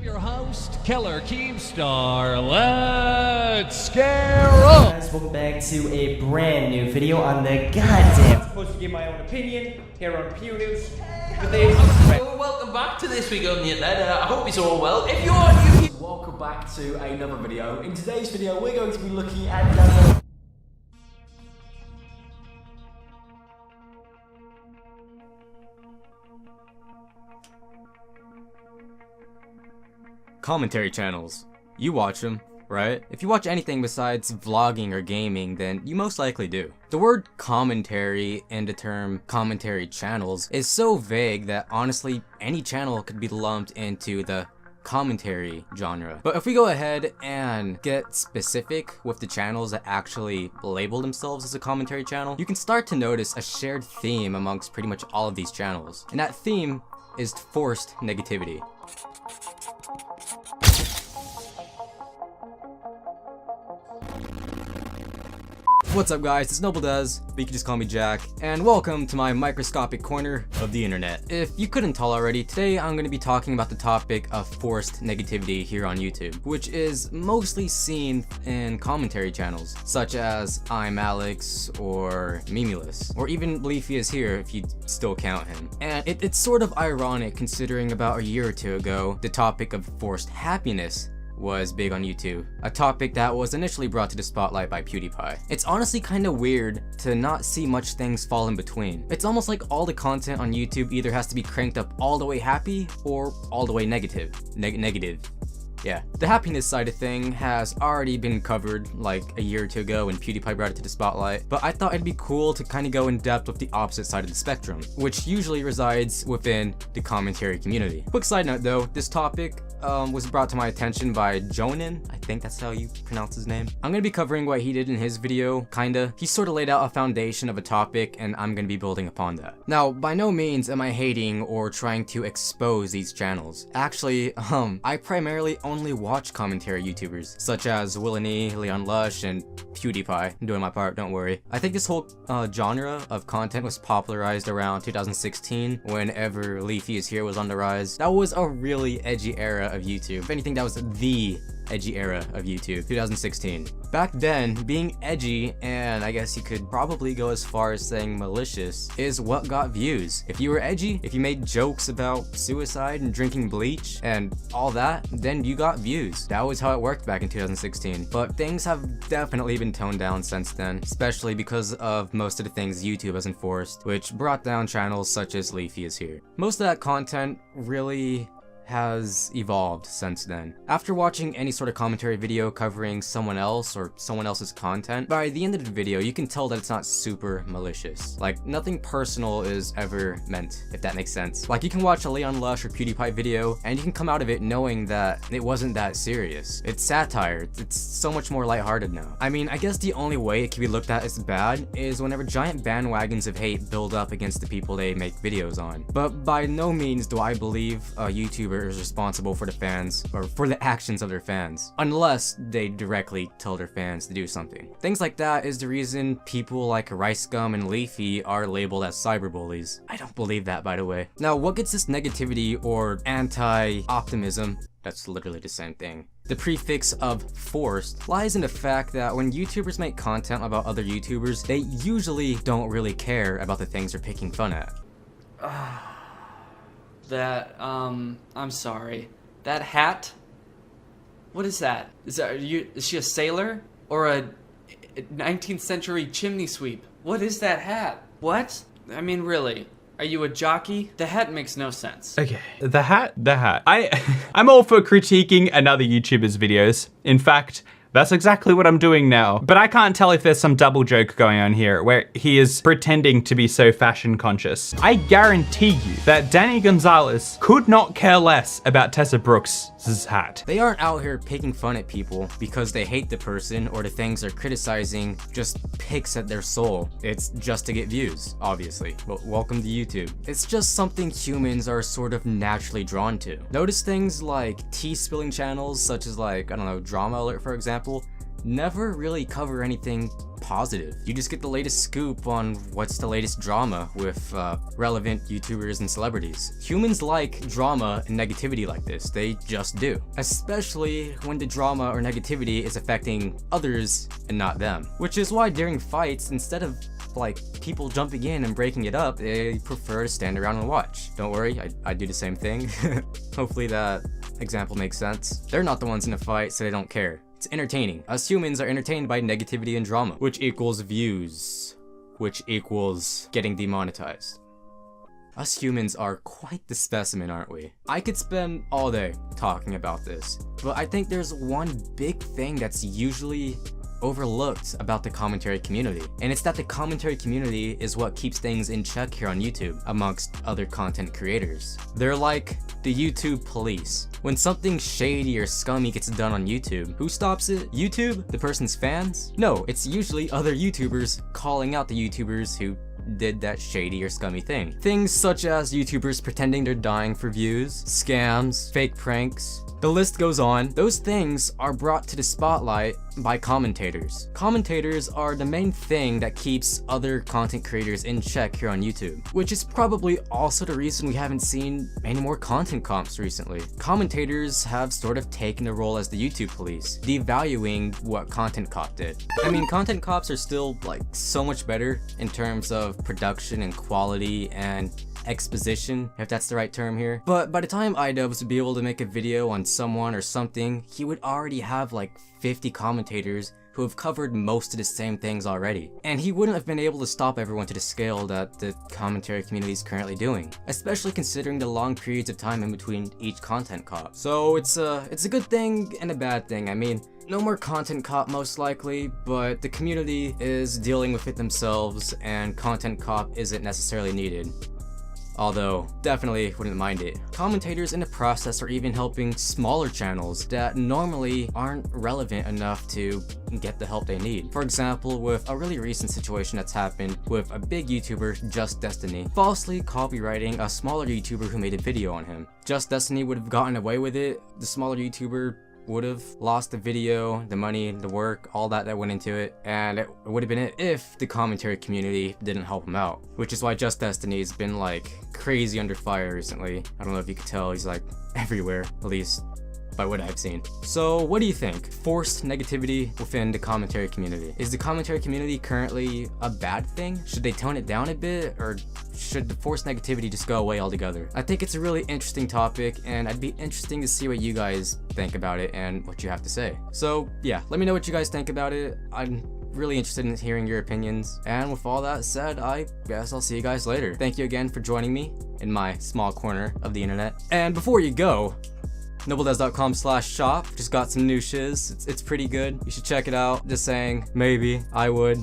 your host, Killer Keemstar. Let's scare up! Guys, welcome back to a brand new video on the goddamn. I'm supposed to give my own opinion here on Pew News. Well, welcome back to this week on the internet. I hope it's all well. If you're new, Welcome back to another video. In today's video, we're going to be looking at another. Commentary channels. You watch them, right? If you watch anything besides vlogging or gaming, then you most likely do. The word commentary and the term commentary channels is so vague that honestly any channel could be lumped into the commentary genre. But if we go ahead and get specific with the channels that actually label themselves as a commentary channel, you can start to notice a shared theme amongst pretty much all of these channels. And that theme is forced negativity. What's up guys, it's Nobledez, but you can just call me Jack, and welcome to my microscopic corner of the internet. If you couldn't tell already, today I'm going to be talking about the topic of forced negativity here on YouTube, which is mostly seen in commentary channels, such as I'm Alex or Memeless, or even Leafy is here if you still count him. And it's sort of ironic considering about a year or two ago, the topic of forced happiness was big on YouTube, a topic that was initially brought to the spotlight by PewDiePie. It's honestly kind of weird to not see much things fall in between. It's almost like all the content on YouTube either has to be cranked up all the way happy or all the way negative. Negative. Yeah, the happiness side of thing has already been covered like a year or two ago when PewDiePie brought it to the spotlight, but I thought it'd be cool to kind of go in depth with the opposite side of the spectrum, which usually resides within the commentary community. Quick side note though, this topic was brought to my attention by Jonan, I think that's how you pronounce his name. I'm gonna be covering what he did in his video, kinda. He sort of laid out a foundation of a topic and I'm gonna be building upon that. Now, by no means am I hating or trying to expose these channels. Actually, I primarily only watch commentary YouTubers, such as Willany, Leon Lush, and PewDiePie. I'm doing my part, don't worry. I think this whole genre of content was popularized around 2016, whenever Leafy is Here was on the rise. That was a really edgy era of YouTube. If anything, that was the edgy era of YouTube, 2016. Back then, being edgy, and I guess you could probably go as far as saying malicious, is what got views. If you were edgy, if you made jokes about suicide and drinking bleach and all that, then you got views. That was how it worked back in 2016. But things have definitely been toned down since then, especially because of most of the things YouTube has enforced, which brought down channels such as Leafy is Here. Most of that content really has evolved since then. After watching any sort of commentary video covering someone else or someone else's content, by the end of the video you can tell that it's not super malicious. Like, nothing personal is ever meant, if that makes sense. Like, you can watch a Leon Lush or PewDiePie video and you can come out of it knowing that it wasn't that serious. It's satire. It's so much more lighthearted now. I mean, I guess the only way it can be looked at as bad is whenever giant bandwagons of hate build up against the people they make videos on. But by no means do I believe a YouTuber is responsible for the fans or for the actions of their fans, unless they directly tell their fans to do something. Things like that is the reason people like Rice Gum and Leafy are labeled as cyberbullies. I don't believe that, by the way. Now, what gets this negativity or anti-optimism, that's literally the same thing, the prefix of forced, lies in the fact that when YouTubers make content about other YouTubers, they usually don't really care about the things they're picking fun at. I'm sorry. That hat? What is that? Is she a sailor? Or a 19th century chimney sweep? What is that hat? What? I mean, really? Are you a jockey? The hat makes no sense. Okay, the hat. I'm all for critiquing another YouTuber's videos. In fact, that's exactly what I'm doing now. But I can't tell if there's some double joke going on here where he is pretending to be so fashion conscious. I guarantee you that Danny Gonzalez could not care less about Tessa Brooks' hat. They aren't out here picking fun at people because they hate the person or the things they're criticizing just picks at their soul. It's just to get views, obviously. But welcome to YouTube. It's just something humans are sort of naturally drawn to. Notice things like tea spilling channels such as, like, I don't know, Drama Alert for example, never really cover anything positive. You just get the latest scoop on what's the latest drama with relevant YouTubers and celebrities. Humans like drama and negativity like this, they just do. Especially when the drama or negativity is affecting others and not them. Which is why during fights, instead of like people jumping in and breaking it up, they prefer to stand around and watch. Don't worry, I do the same thing. Hopefully that example makes sense. They're not the ones in a fight, so they don't care. It's entertaining. Us humans are entertained by negativity and drama, which equals views, which equals getting demonetized. Us humans are quite the specimen, aren't we? I could spend all day talking about this, but I think there's one big thing that's usually overlooked about the commentary community, and it's that the commentary community is what keeps things in check here on YouTube amongst other content creators. They're like the YouTube police. When something shady or scummy gets done on YouTube, who stops it? YouTube? The person's fans? No, it's usually other YouTubers calling out the YouTubers who did that shady or scummy thing. Things such as YouTubers pretending they're dying for views, scams, fake pranks, the list goes on. Those things are brought to the spotlight by commentators. Commentators are the main thing that keeps other content creators in check here on YouTube, which is probably also the reason we haven't seen any more content comps recently. Commentators have sort of taken the role as the YouTube police, devaluing what Content Cop did. I mean, Content Cops are still like so much better in terms of production and quality and exposition, if that's the right term here. But by the time iDubbbz would be able to make a video on someone or something, he would already have like 50 commentators who have covered most of the same things already. And he wouldn't have been able to stop everyone to the scale that the commentary community is currently doing, especially considering the long periods of time in between each content cop. So it's a good thing and a bad thing. I mean, no more content cop most likely, but the community is dealing with it themselves and content cop isn't necessarily needed. Although, definitely wouldn't mind it. Commentators in the process are even helping smaller channels that normally aren't relevant enough to get the help they need. For example, with a really recent situation that's happened with a big YouTuber, Just Destiny, falsely copywriting a smaller YouTuber who made a video on him. Just Destiny would have gotten away with it. The smaller YouTuber would have lost the video, the money, the work, all that went into it, and it would have been it if the commentary community didn't help him out. Which is why Just Destiny's been like crazy under fire recently. I don't know if you could tell, he's like everywhere, at least by what I've seen. So what do you think? Forced negativity within the commentary community. Is the commentary community currently a bad thing? Should they tone it down a bit, or should the forced negativity just go away altogether? I think it's a really interesting topic, and I'd be interesting to see what you guys think about it and what you have to say. So yeah, let me know what you guys think about it. I'm really interested in hearing your opinions. And with all that said, I guess I'll see you guys later. Thank you again for joining me in my small corner of the internet. And before you go, Nobledez.com/shop just got some new shiz. It's pretty good. You should check it out. Just saying, maybe I would.